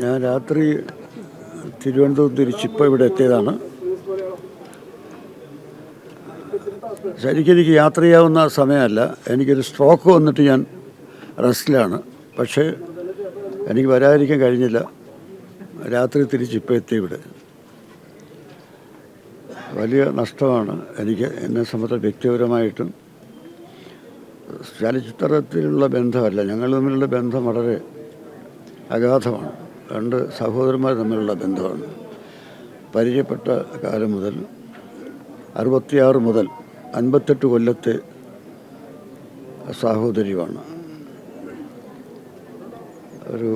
ഞാൻ രാത്രി തിരുവനന്തപുരം തിരിച്ചിപ്പോൾ ഇവിടെ എത്തിയതാണ്. ശരിക്കും എനിക്ക് യാത്ര ചെയ്യാവുന്ന സമയമല്ല. എനിക്കൊരു സ്ട്രോക്ക് വന്നിട്ട് ഞാൻ റെസ്റ്റിലാണ്. പക്ഷേ എനിക്ക് വരാതിരിക്കാൻ കഴിഞ്ഞില്ല. രാത്രി തിരിച്ചിപ്പോൾ എത്തി ഇവിടെ. വലിയ നഷ്ടമാണ് എനിക്ക്, എന്നെ സംബന്ധിച്ച് വ്യക്തിപരമായിട്ടും. ചലച്ചിത്രത്തിലുള്ള ബന്ധമല്ല, ഞങ്ങൾ തമ്മിലുള്ള ബന്ധം വളരെ അഗാധമാണ്. രണ്ട് സഹോദരന്മാർ തമ്മിലുള്ള ബന്ധമാണ്. പരിചയപ്പെട്ട കാലം മുതൽ 66 മുതൽ 58 കൊല്ലത്തെ സാഹോദര്യമാണ്. ഒരു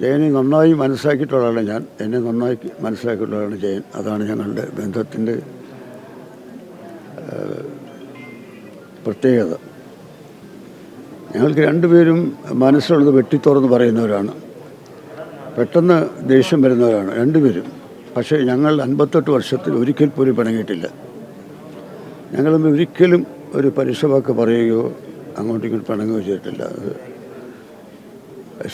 ജയനെ നന്നായി മനസ്സിലാക്കിയിട്ടുള്ളതാണ് ഞാൻ, എന്നെ നന്നായി മനസ്സിലാക്കിയിട്ടുള്ളതാണ് ജയൻ. അതാണ് ഞങ്ങളുടെ ബന്ധത്തിൻ്റെ പ്രത്യേകത. ഞങ്ങൾക്ക് രണ്ടുപേരും മനസ്സിലുള്ളത് വെട്ടിത്തുറന്ന് പറയുന്നവരാണ്. പെട്ടെന്ന് ദേഷ്യം വരുന്നവരാണ് രണ്ടുപേരും. പക്ഷേ ഞങ്ങൾ 58 വർഷത്തിൽ ഒരിക്കൽ പോലും പിണങ്ങിയിട്ടില്ല. ഞങ്ങൾ ഒരിക്കലും ഒരു പരുഷവാക്ക് പറയുകയോ അങ്ങോട്ടും ഇങ്ങോട്ട് പിണങ്ങുകയോ ചെയ്തിട്ടില്ല. അത്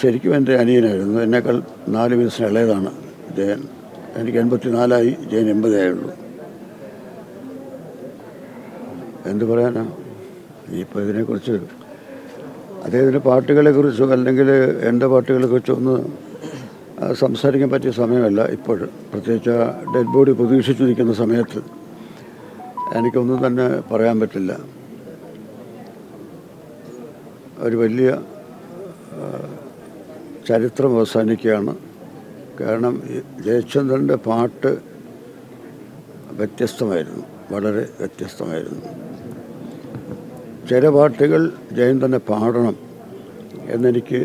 ശരിക്കും എൻ്റെ അനിയനായിരുന്നു. എന്നേക്കാൾ 4 വയസ്സിന് ഇളയതാണ് ജയൻ. എനിക്ക് 84 ജയൻ 80 ആയുള്ളൂ. എന്ത് പറയാനാണ് ഇപ്പോൾ ഇതിനെക്കുറിച്ച്? അദ്ദേഹത്തിൻ്റെ പാട്ടുകളെക്കുറിച്ചോ അല്ലെങ്കിൽ എൻ്റെ പാട്ടുകളെക്കുറിച്ചോ ഒന്ന് സംസാരിക്കാൻ പറ്റിയ സമയമല്ല ഇപ്പോഴും. പ്രത്യേകിച്ച് ഡെഡ് ബോഡി പ്രതീക്ഷിച്ചിരിക്കുന്ന സമയത്ത് എനിക്കൊന്നും തന്നെ പറയാൻ പറ്റില്ല. ഒരു വലിയ ചരിത്രം അവസാനിക്കുകയാണ്. കാരണം ജയചന്ദ്രൻ്റെ പാട്ട് വ്യത്യസ്തമായിരുന്നു, വളരെ വ്യത്യസ്തമായിരുന്നു. ചില പാട്ടുകൾ ജയൻ തന്നെ പാടണം എന്നെനിക്ക്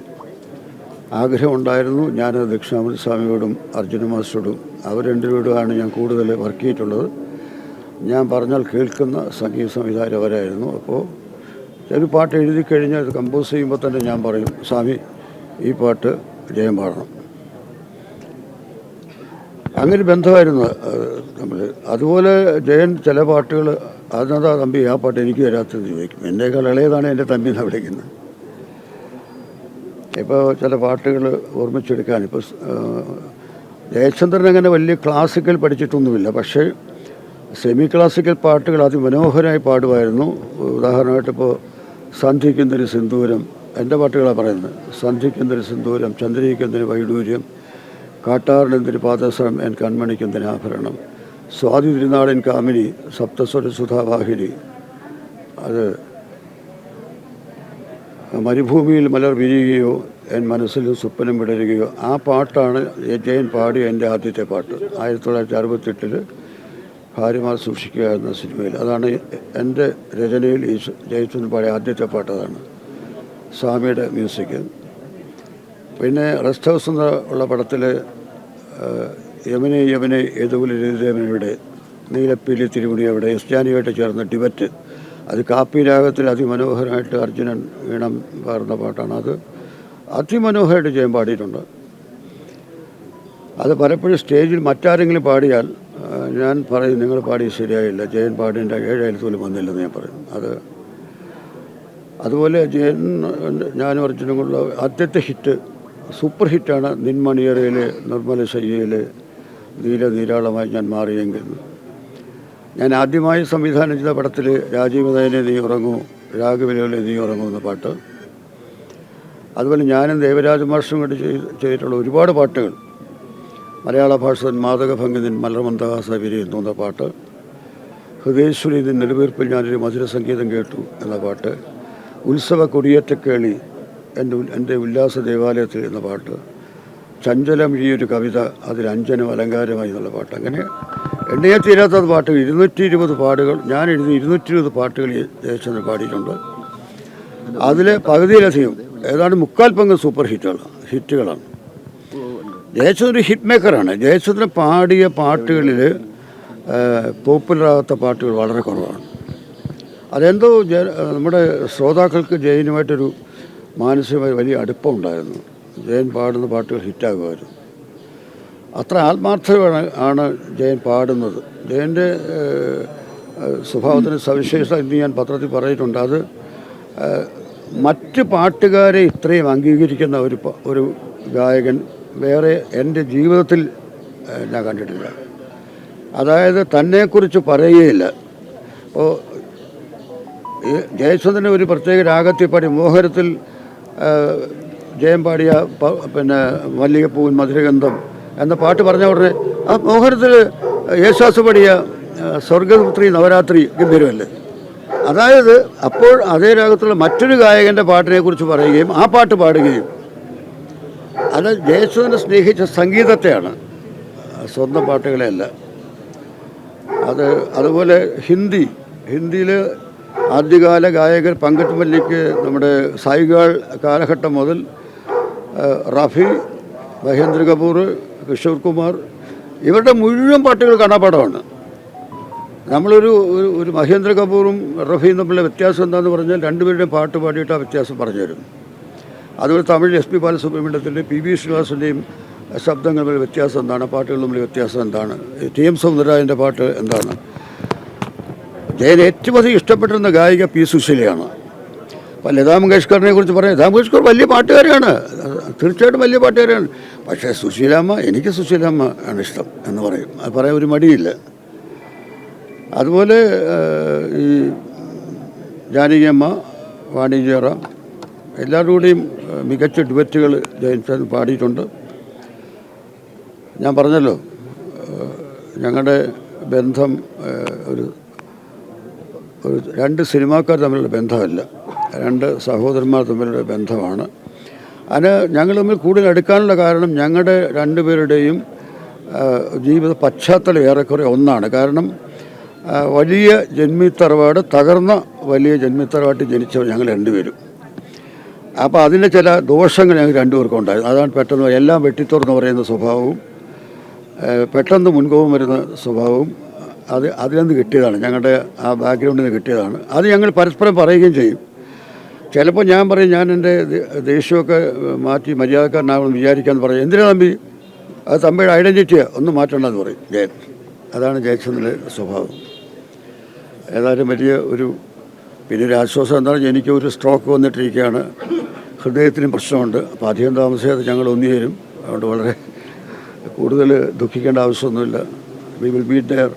ആഗ്രഹമുണ്ടായിരുന്നു. ഞാനത് ദക്ഷിണാമൂർത്തി സ്വാമിയോടും അർജുന മാസ്റ്ററോടും അവർ രണ്ടുപേരോടുമാണ് ഞാൻ കൂടുതൽ വർക്ക് ചെയ്തിട്ടുള്ളത്. ഞാൻ പറഞ്ഞാൽ കേൾക്കുന്ന സംഗീത സംവിധായകർ അവരായിരുന്നു. അപ്പോൾ ഒരു പാട്ട് എഴുതി കഴിഞ്ഞാൽ അത് കമ്പോസ് ചെയ്യുമ്പോൾ തന്നെ ഞാൻ പറയും, സ്വാമി ഈ പാട്ട് ജയൻ പാടണം. അങ്ങനെ ബന്ധമായിരുന്നു നമ്മൾ. അതുപോലെ ജയൻ ചില പാട്ടുകൾ അതിനകത്താ തമ്പി ആ പാട്ട് എനിക്ക് തരാത്തെന്ന് ചോദിക്കും. എന്നേക്കാൾ ഇളയതാണ് എൻ്റെ തമ്പി എന്നാണ് വിളിക്കുന്നത്. ഇപ്പോൾ ചില പാട്ടുകൾ ഓർമ്മിച്ചെടുക്കാൻ ഇപ്പോൾ ജയചന്ദ്രൻ അങ്ങനെ വലിയ ക്ലാസിക്കൽ പഠിച്ചിട്ടൊന്നുമില്ല. പക്ഷേ സെമി ക്ലാസിക്കൽ പാട്ടുകൾ അതിമനോഹരമായി പാടുമായിരുന്നു. ഉദാഹരണമായിട്ട് ഇപ്പോൾ സന്ധിക്കുന്നൊരു സിന്ദൂരം, എൻ്റെ പാട്ടുകളാണ് പറയുന്നത്. സന്ധിക്കുന്നൊരു സിന്ദൂരം, ചന്ദ്രികയ്ക്കെന്തൊരു വൈഡൂര്യം, കാട്ടാറിനെന്തൊരു പാദസരം, എൻ കൺമണിക്കെന്തൊരു ആഭരണം, സ്വാതി തിരുനാടൻ കാമിനി, സപ്തസ്വര സുധാവാഹിനി, അത് മരുഭൂമിയിൽ മലർ വിരിയുകയോ എൻ മനസ്സിൽ സ്വപ്നം വിടരുകയോ, ആ പാട്ടാണ് ജയൻ പാടിയ എൻ്റെ ആദ്യത്തെ പാട്ട്. 1968 ഭാര്യമാർ സൂക്ഷിക്കുക എന്ന സിനിമയിൽ. അതാണ് എൻ്റെ രചനയിൽ ഈ ജയചന്ദ്രൻ പാടിയ ആദ്യത്തെ പാട്ട്. അതാണ് സ്വാമിയുടെ മ്യൂസിക്. പിന്നെ റെസ്റ്റ് ഹൗസ് എന്നുള്ള പടത്തിൽ യമനെ യമനെ ഏതുപോലെ രവിദേവനയുടെ നീലപ്പീലി തിരുമുടിയവിടെ എസ് ജാനിയുമായിട്ട് ചേർന്ന ഡിബറ്റ്, അത് കാപ്പി രാഗത്തിൽ അതിമനോഹരമായിട്ട് അർജുനൻ ഈണം പാടുന്ന പാട്ടാണ്. അത് അതിമനോഹരമായിട്ട് ജയൻ പാടിയിട്ടുണ്ട്. അത് പലപ്പോഴും സ്റ്റേജിൽ മറ്റാരെങ്കിലും പാടിയാൽ ഞാൻ പറയും നിങ്ങൾ പാടി ശരിയായില്ല, ജയൻ പാടിൻ്റെ 7 അയലത്തോലും വന്നില്ലെന്ന് ഞാൻ പറയും. അതുപോലെ ജയൻ ഞാനും അർജുനും കൊണ്ടുള്ള ആദ്യത്തെ ഹിറ്റ്, സൂപ്പർ ഹിറ്റാണ് നിൻമണിയറയിൽ നിർമ്മല ശയ്യയിൽ നീല നീരാളമായി ഞാൻ മാറിയെങ്കിൽ. ഞാൻ ആദ്യമായി സംവിധാനം ചെയ്ത പടത്തിൽ രാജീവ് നയനെ നീ ഉറങ്ങൂ, രാഘവിലെ നീ ഉറങ്ങൂ എന്ന പാട്ട്. അതുപോലെ ഞാനും ദേവരാജ മാസ്റ്ററും കൊണ്ട് ചെയ്തിട്ടുള്ള ഒരുപാട് പാട്ടുകൾ. മലയാള ഭാഷ മാതകഭംഗി നിൻ മലർമന്ദഹാസ വിരിയുന്നു എന്ന പാട്ട്, ഹൃദയേശ്വരി നിൻ നെടുവീർപ്പിൽ ഞാനൊരു മധുര സംഗീതം കേട്ടു എന്ന പാട്ട്, ഉത്സവ കൊടിയേറ്റക്കേളി എൻ്റെ ഉല്ലാസ ദേവാലയത്തിൽ എന്ന പാട്ട്, ചഞ്ചലം ഈയൊരു കവിത അതിൽ അഞ്ജനം അലങ്കാരമായി എന്നുള്ള പാട്ട്. അങ്ങനെ എണ്ണയെ തീരാത്ത പാട്ടുകൾ 220 പാട്ടുകൾ ഞാൻ എഴുതി 220 പാട്ടുകൾ ജയചന്ദ്രൻ പാടിയിട്ടുണ്ട്. അതിൽ പകുതിയിലധികം ഏതാണ്ട് 3/4 പങ്ക് സൂപ്പർ ഹിറ്റുകളാണ്. ജയചന്ദ്രൻ ഒരു ഹിറ്റ് മേക്കറാണ്. ജയചന്ദ്രൻ പാടിയ പാട്ടുകളിൽ പോപ്പുലറാകാത്ത പാട്ടുകൾ വളരെ കുറവാണ്. അതെന്തോ നമ്മുടെ ശ്രോതാക്കൾക്ക് ജയനുമായിട്ടൊരു മാനസികമായി വലിയ അടുപ്പമുണ്ടായിരുന്നു. ജയൻ പാടുന്ന പാട്ടുകൾ ഹിറ്റാകുമായിരുന്നു. അത്ര ആത്മാർത്ഥമാണ് ജയൻ പാടുന്നത്. ജയൻ്റെ സ്വഭാവത്തിന് സവിശേഷത ഇന്ന് ഞാൻ പത്രത്തിൽ പറഞ്ഞിട്ടുണ്ട്. അത് മറ്റ് പാട്ടുകാരെ ഇത്രയും അംഗീകരിക്കുന്ന ഒരു ഗായകൻ വേറെ എൻ്റെ ജീവിതത്തിൽ ഞാൻ കണ്ടിട്ടില്ല. അതായത് തന്നെക്കുറിച്ച് പറയുകയില്ല. ഇപ്പോൾ ജയചന്ദ്രന് ഒരു പ്രത്യേക രാഗത്തിൽ പാടി മോഹനത്തിൽ ജയം പാടിയ പിന്നെ മല്ലികപ്പൂവിൻ മധുരഗന്ധം എന്ന പാട്ട് പറഞ്ഞ ഉടനെ ആ മോഹനത്തിൽ യേശുദാസ് പാടിയ സ്വർഗപുത്രി നവരാത്രി ഗംഭീരമല്ലേ. അതായത് അപ്പോൾ അതേ രാഗത്തുള്ള മറ്റൊരു ഗായകൻ്റെ പാട്ടിനെക്കുറിച്ച് പറയുകയും ആ പാട്ട് പാടുകയും, അത് ജയചന്ദ്രനെ സ്നേഹിച്ച സംഗീതത്തെയാണ്, സ്വന്തം പാട്ടുകളെയല്ല. അതുപോലെ ഹിന്ദിയിൽ ആദ്യകാല ഗായകർ പങ്കജ് മല്ലിക്, നമ്മുടെ സായിഗാൾ കാലഘട്ടം മുതൽ റഫി, മഹേന്ദ്ര കപൂർ, കിഷോർ കുമാർ, ഇവരുടെ മുഴുവൻ പാട്ടുകൾ കാണാപ്പാടമാണ്. നമ്മളൊരു മഹേന്ദ്ര കപൂറും റഫിയും തമ്മിലുള്ള വ്യത്യാസം എന്താണെന്ന് പറഞ്ഞാൽ രണ്ടുപേരുടെയും പാട്ട് പാടിയിട്ട് ആ വ്യത്യാസം പറഞ്ഞു തരും. അതുപോലെ തമിഴ് SP ബാലസുബ്രഹ്മണ്യത്തിൻ്റെയും PB ശ്രീനിവാസൻ്റെയും ശബ്ദങ്ങൾ തമ്മിൽ വ്യത്യാസം എന്താണ്, പാട്ടുകൾ തമ്മിൽ വ്യത്യാസം എന്താണ്, TM സൗന്ദരരാജൻ്റെ പാട്ട് എന്താണ്. ജയൻ ഏറ്റവും അധികം ഇഷ്ടപ്പെട്ടിരുന്ന ഗായിക P സുശീലയാണ്. അപ്പോൾ ലതാ മങ്കേഷ്കറിനെ കുറിച്ച് പറയാം, ലതാ മങ്കേഷ്കർ വലിയ പാട്ടുകാരിയാണ്, തീർച്ചയായിട്ടും വലിയ പാട്ടുകാരിയാണ്. പക്ഷേ എനിക്ക് സുശീലാമ്മ ആണ് ഇഷ്ടം എന്ന് പറയും. അത് പറയാൻ ഒരു മടിയില്ല. അതുപോലെ ഈ ജാനകിയമ്മ, വാണിജ്യറാം, എല്ലാവരുടെ കൂടെയും മികച്ച ഡുവറ്റുകൾ ജയൻ പാടിയിട്ടുണ്ട്. ഞാൻ പറഞ്ഞല്ലോ, ഞങ്ങളുടെ ബന്ധം ഒരു രണ്ട് സിനിമാക്കാർ തമ്മിലുള്ള ബന്ധമല്ല, രണ്ട് സഹോദരന്മാർ തമ്മിലുള്ള ബന്ധമാണ്. അതിന് ഞങ്ങൾ തമ്മിൽ കൂടുതൽ അടുക്കാനുള്ള കാരണം ഞങ്ങളുടെ രണ്ടുപേരുടെയും ജീവിത പശ്ചാത്തലം ഏറെക്കുറെ ഒന്നാണ്. കാരണം വലിയ ജന്മിത്തറവാട് തകർന്ന വലിയ ജന്മിത്തറവാട്ടിൽ ജനിച്ചവർ ഞങ്ങൾ രണ്ടുപേരും. അപ്പോൾ അതിൻ്റെ ചില ദോഷങ്ങൾ ഞങ്ങൾ രണ്ടുപേർക്കും ഉണ്ടായിരുന്നു. അതാണ് പെട്ടെന്ന് എല്ലാം വെട്ടിത്തുറന്ന് പറയുന്ന സ്വഭാവവും പെട്ടെന്ന് മുൻകോപം വരുന്ന സ്വഭാവവും അതിൽ നിന്ന് കിട്ടിയതാണ്, ഞങ്ങളുടെ ആ ബാക്ക്ഗ്രൗണ്ടിൽ നിന്ന് കിട്ടിയതാണ്. അത് ഞങ്ങൾ പരസ്പരം പറയുകയും ചെയ്യും. ചിലപ്പോൾ ഞാൻ പറയും, ഞാൻ എൻ്റെ ദേഷ്യമൊക്കെ മാറ്റി മര്യാദക്കാരനാകണമെന്ന് വിചാരിക്കാമെന്ന് പറയും. എന്തിനാ തമ്പി, അത് തമ്പിയുടെ ഐഡൻറ്റിറ്റിയാണ്, ഒന്നും മാറ്റണമെന്ന് പറയും ജയൻ. അതാണ് ജയചന്ദ്രൻ്റെ സ്വഭാവം. ഏതായാലും പിന്നെ ഒരു ആശ്വാസം എന്താണെന്ന് എനിക്ക് ഒരു സ്ട്രോക്ക് വന്നിട്ടിരിക്കുകയാണ്, ഹൃദയത്തിനും പ്രശ്നമുണ്ട്. അപ്പോൾ അധികം താമസിയാതെ ഞങ്ങൾ ഒന്നുചേരും. അതുകൊണ്ട് വളരെ കൂടുതൽ ദുഃഖിക്കേണ്ട ആവശ്യമൊന്നുമില്ല. We will be there.